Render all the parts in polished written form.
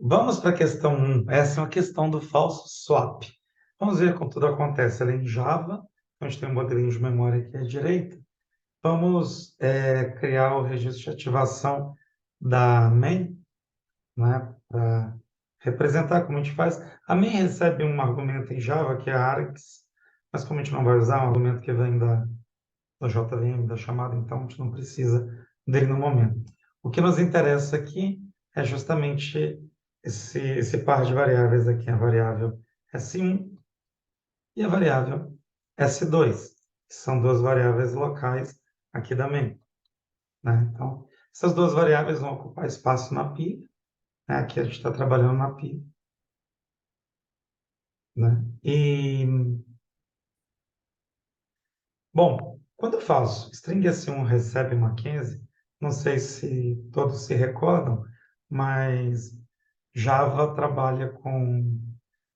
Vamos para a questão 1. Essa é uma questão do falso swap. Vamos ver como tudo acontece ali em Java. A gente tem um modelinho de memória aqui à direita. Vamos criar o registro de ativação da main, né, para representar como a gente faz. A main recebe um argumento em Java, que é args, mas como a gente não vai usar, um argumento que vem da JVM, da chamada, então a gente não precisa dele no momento. O que nos interessa aqui é justamente esse par de variáveis aqui, a variável S1 e a variável S2, que são duas variáveis locais aqui da main, né? Então, essas duas variáveis vão ocupar espaço na pilha, né? Aqui a gente está trabalhando na pilha, né? Bom, quando eu faço string S1 recebe Mackenzie, não sei se todos se recordam, mas Java trabalha com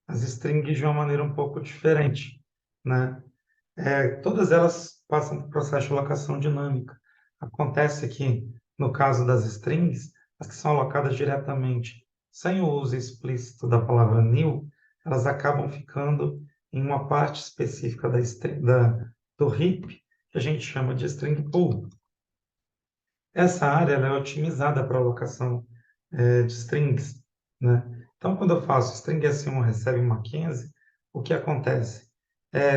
as strings de uma maneira um pouco diferente, né? Todas elas passam por processo de alocação dinâmica. Acontece que, no caso das strings, as que são alocadas diretamente, sem o uso explícito da palavra new, elas acabam ficando em uma parte específica do heap, que a gente chama de string pool. Essa área ela é otimizada para alocação de strings, né? Então, quando eu faço string S1 recebe Mackenzie, o que acontece?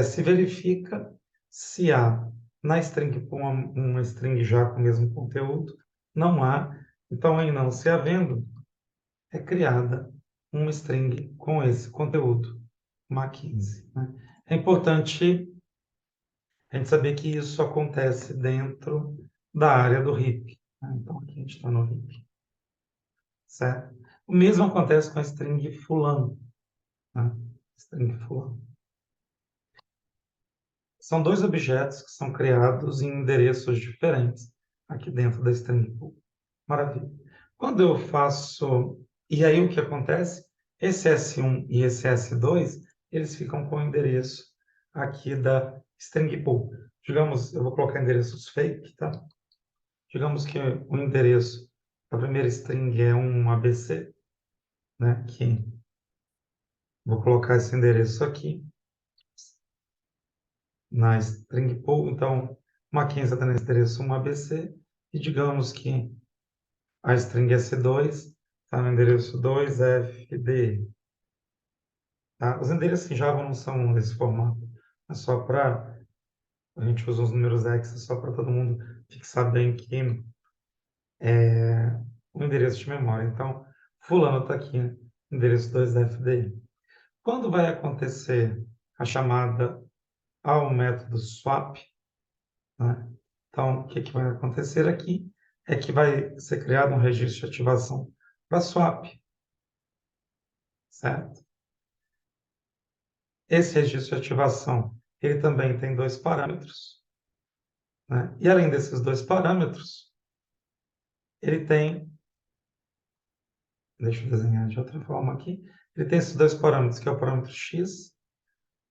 Se verifica se há na string pool uma string já com o mesmo conteúdo, não há. Então, em não se havendo, é criada uma string com esse conteúdo, Mackenzie, né? É importante a gente saber que isso acontece dentro da área do heap, né? Então, aqui a gente está no heap, certo? O mesmo acontece com a string fulano, né? String fulano. São dois objetos que são criados em endereços diferentes aqui dentro da string pool. Maravilha. Quando eu faço... E aí o que acontece? Esse S1 e esse S2, eles ficam com o endereço aqui da string pool. Digamos, eu vou colocar endereços fake, tá? Digamos que o endereço da primeira string é um ABC, né? Que vou colocar esse endereço aqui na string pool. Então, Mackenzie está nesse endereço 1ABC. E digamos que a string S2 está no endereço 2FD. Tá? Os endereços em Java não são desse formato. É só para... A gente usa os números hexa só para todo mundo fixar bem que o endereço de memória. Então, fulano está aqui, né? Endereço 2FD. Quando vai acontecer a chamada ao método swap, né? Então, o que vai acontecer aqui é que vai ser criado um registro de ativação para swap, certo? Esse registro de ativação, ele também tem dois parâmetros, né? E além desses dois parâmetros, ele tem, deixa eu desenhar de outra forma aqui, ele tem esses dois parâmetros, que é o parâmetro x,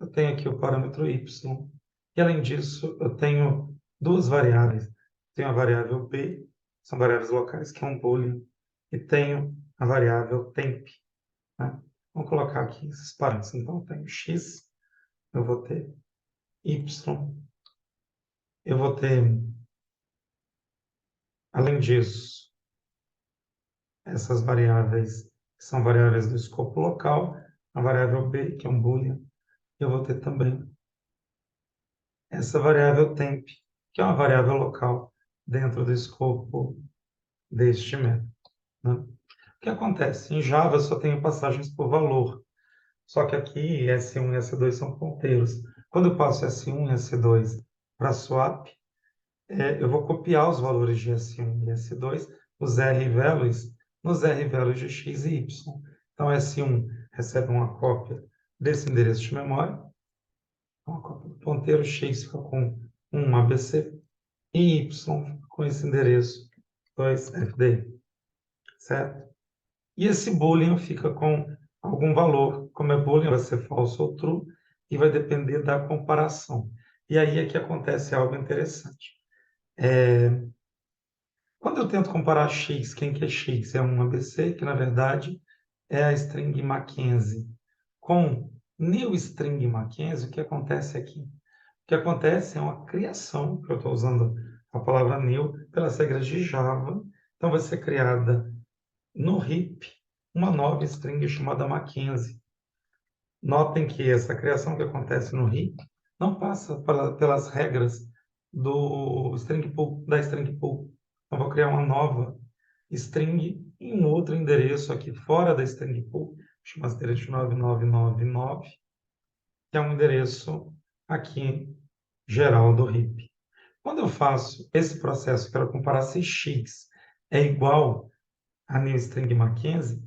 eu tenho aqui o parâmetro y, e além disso, eu tenho duas variáveis. Tenho a variável b, são variáveis locais, que é um boolean, e tenho a variável temp, né? Vamos colocar aqui esses parâmetros. Então, eu tenho x, eu vou ter y, eu vou ter, além disso, essas variáveis, que são variáveis do escopo local, a variável b, que é um boolean, eu vou ter também essa variável temp, que é uma variável local dentro do escopo deste método, né? O que acontece? Em Java eu só tenho passagens por valor, só que aqui S1 e S2 são ponteiros. Quando eu passo S1 e S2 para swap, eu vou copiar os valores de S1 e S2, os R values, nos R values de x e y. Então, S1 recebe uma cópia desse endereço de memória, uma cópia do ponteiro, x fica com 1 ABC, e y com esse endereço 2FD, certo? E esse boolean fica com algum valor, como é boolean, vai ser false ou true, e vai depender da comparação. E aí é que acontece algo interessante. Quando eu tento comparar x, quem que é x? É um ABC, que na verdade é a string Mackenzie. Com new string Mackenzie, o que acontece aqui? O que acontece é uma criação, que eu estou usando a palavra new, pelas regras de Java. Então, vai ser criada no heap uma nova string chamada Mackenzie. Notem que essa criação que acontece no heap não passa pelas regras do string pool, da string pool. Então, vou criar uma nova string em um outro endereço aqui fora da string pool, chama-se endereço 9999, que é um endereço aqui geral do heap. Quando eu faço esse processo, quero comparar se x é igual a new string Mackenzie,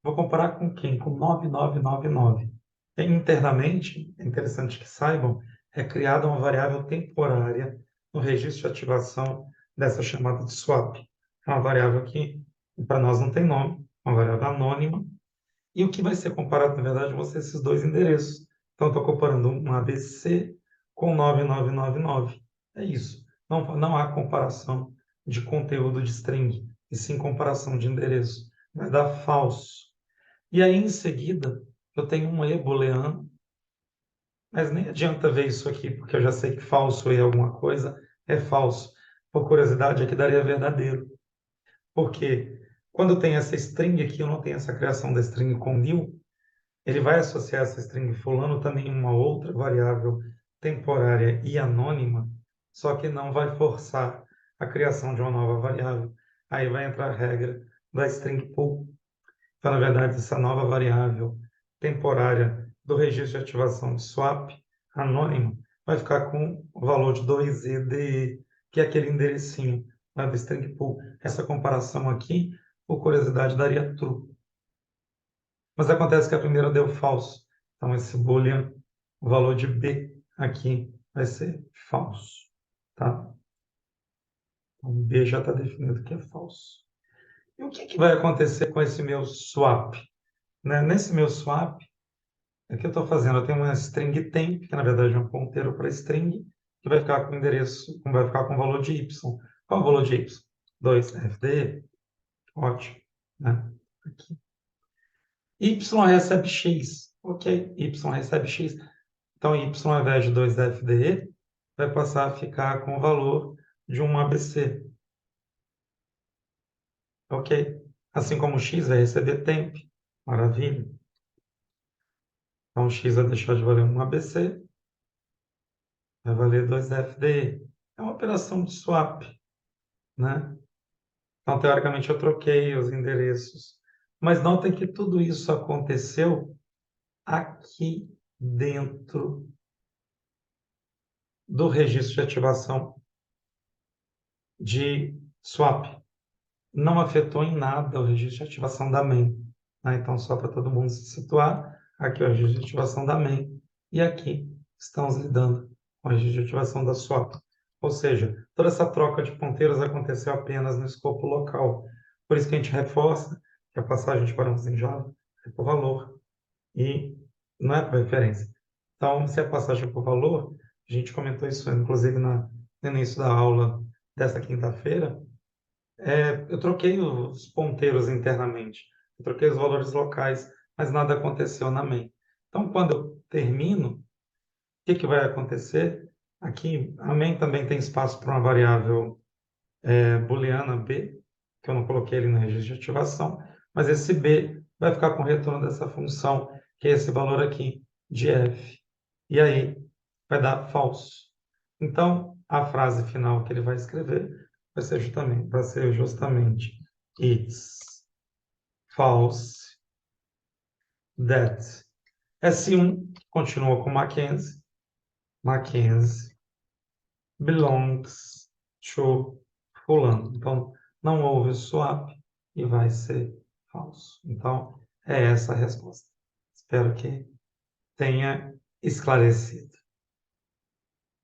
vou comparar com quem? Com 9999. E, internamente, é interessante que saibam, é criada uma variável temporária no registro de ativação dessa chamada de swap. É uma variável que, para nós, não tem nome, uma variável anônima. E o que vai ser comparado, na verdade, vão ser esses dois endereços. Então, estou comparando um ABC com 9999. É isso. Não há comparação de conteúdo de string, e sim comparação de endereço. Vai dar falso. E aí, em seguida, eu tenho um e booleano, mas nem adianta ver isso aqui, porque eu já sei que falso e alguma coisa é falso. Por curiosidade, aqui daria verdadeiro. Porque quando tem essa string aqui, eu não tenho essa criação da string com new, ele vai associar essa string fulano também em uma outra variável temporária e anônima, só que não vai forçar a criação de uma nova variável. Aí vai entrar a regra da string pool. Então, na verdade, essa nova variável temporária do registro de ativação de swap anônimo vai ficar com o valor de 2EDE, que é aquele enderecinho lá do string pool. Essa comparação aqui, por curiosidade, daria true. Mas acontece que a primeira deu falso. Então, esse boolean, o valor de B aqui vai ser falso. Tá? Então, B já está definido que é falso. E o que vai acontecer com esse meu swap? Né? Nesse meu swap, o que eu estou fazendo? Eu tenho uma string temp, que na verdade é um ponteiro para string, que vai ficar com endereço, vai ficar com o valor de y. Qual é o valor de y? 2FD. Ótimo. Né? Aqui. Y recebe x. Ok, y recebe x. Então, y ao invés de 2FDE, vai passar a ficar com o valor de um ABC. Ok? Assim como o x vai receber temp. Maravilha. Então, o x vai deixar de valer um ABC, vai valer 2FDE. É uma operação de swap, né? Então, teoricamente, eu troquei os endereços. Mas notem que tudo isso aconteceu aqui dentro do registro de ativação de swap. Não afetou em nada o registro de ativação da main. Né? Então, só para todo mundo se situar, aqui é o registro de ativação da main e aqui estamos lidando com o registro de ativação da swap. Ou seja, toda essa troca de ponteiros aconteceu apenas no escopo local. Por isso que a gente reforça que a passagem de parâmetros em Java é por valor e não é por referência. Então, se a passagem é por valor, a gente comentou isso inclusive no início da aula desta quinta-feira, eu troquei os ponteiros internamente, eu troquei os valores locais, mas nada aconteceu na main. Então, quando eu termino, o que vai acontecer? Aqui, a main também tem espaço para uma variável booleana B, que eu não coloquei ali no registro de ativação, mas esse B vai ficar com o retorno dessa função, que é esse valor aqui, de f. E aí, vai dar falso. Então, a frase final que ele vai escrever vai ser justamente it's false that S1 continua com Mackenzie belongs to fulano. Então, não houve swap e vai ser falso. Então, é essa a resposta. Espero que tenha esclarecido.